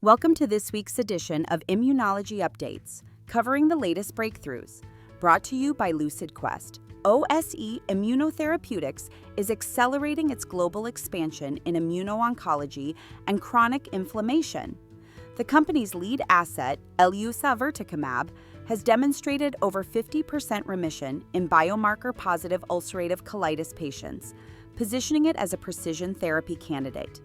Welcome to this week's edition of Immunology Updates, covering the latest breakthroughs. Brought to you by LucidQuest, OSE Immunotherapeutics is accelerating its global expansion in immuno-oncology and chronic inflammation. The company's lead asset, elusaverticimab, has demonstrated over 50% remission in biomarker-positive ulcerative colitis patients, positioning it as a precision therapy candidate.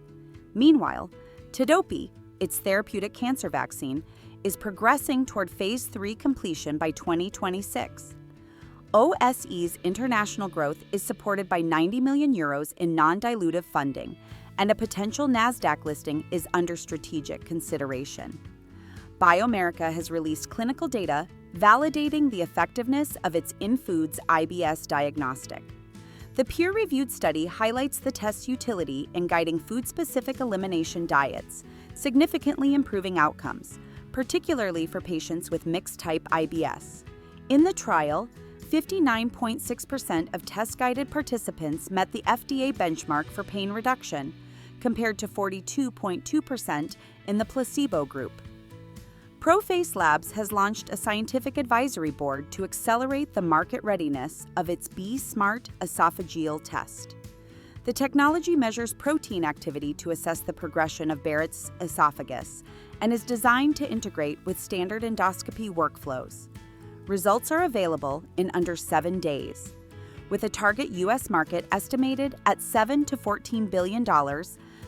Meanwhile, Tedopi, its therapeutic cancer vaccine, is progressing toward Phase 3 completion by 2026. OSE's international growth is supported by €90 million in non-dilutive funding, and a potential NASDAQ listing is under strategic consideration. Biomerica has released clinical data validating the effectiveness of its inFoods IBS diagnostic. The peer-reviewed study highlights the test's utility in guiding food-specific elimination diets, significantly improving outcomes, particularly for patients with mixed-type IBS. In the trial, 59.6% of test-guided participants met the FDA benchmark for pain reduction, compared to 42.2% in the placebo group. ProPhase Labs has launched a scientific advisory board to accelerate the market readiness of its B-Smart esophageal test. The technology measures protein activity to assess the progression of Barrett's esophagus and is designed to integrate with standard endoscopy workflows. Results are available in under 7 days. With a target U.S. market estimated at $7 to $14 billion,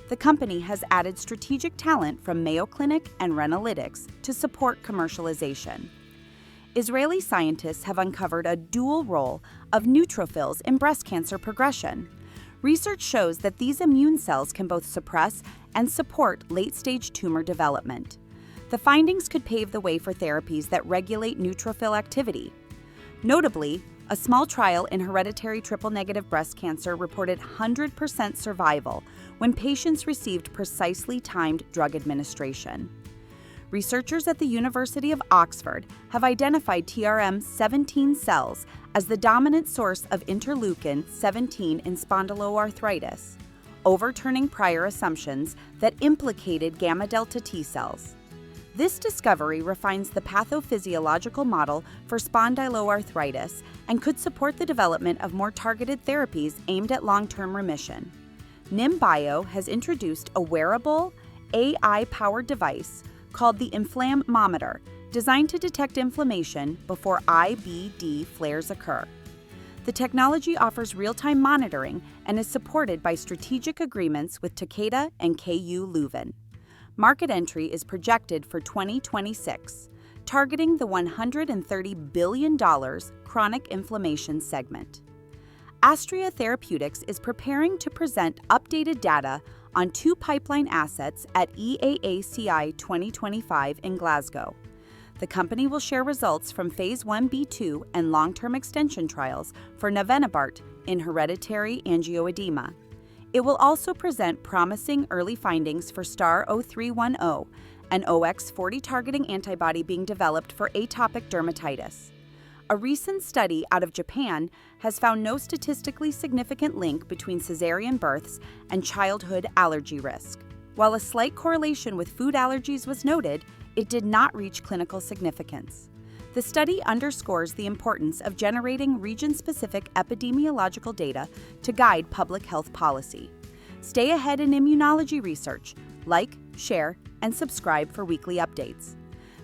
the company has added strategic talent from Mayo Clinic and Renalytix to support commercialization. Israeli scientists have uncovered a dual role of neutrophils in breast cancer progression. Research shows that these immune cells can both suppress and support late-stage tumor development. The findings could pave the way for therapies that regulate neutrophil activity. Notably, a small trial in hereditary triple-negative breast cancer reported 100% survival when patients received precisely timed drug administration. Researchers at the University of Oxford have identified TRM17 cells as the dominant source of interleukin-17 in spondyloarthritis, overturning prior assumptions that implicated gamma-delta T cells. This discovery refines the pathophysiological model for spondyloarthritis and could support the development of more targeted therapies aimed at long-term remission. NimBio has introduced a wearable, AI-powered device called the Inflammometer, designed to detect inflammation before IBD flares occur. The technology offers real-time monitoring and is supported by strategic agreements with Takeda and KU Leuven. Market entry is projected for 2026, targeting the $130 billion chronic inflammation segment. Astria Therapeutics is preparing to present updated data on 2 pipeline assets at EAACI 2025 in Glasgow. The company will share results from Phase 1b/2 and long-term extension trials for navenibart in hereditary angioedema. It will also present promising early findings for STAR-0310, an OX40 targeting antibody being developed for atopic dermatitis. A recent study out of Japan has found no statistically significant link between cesarean births and childhood allergy risk. While a slight correlation with food allergies was noted, it did not reach clinical significance. The study underscores the importance of generating region-specific epidemiological data to guide public health policy. Stay ahead in immunology research. Like, share, and subscribe for weekly updates.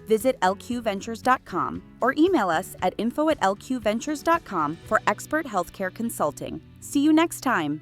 Visit lqventures.com or email us at info@lqventures.com for expert healthcare consulting. See you next time.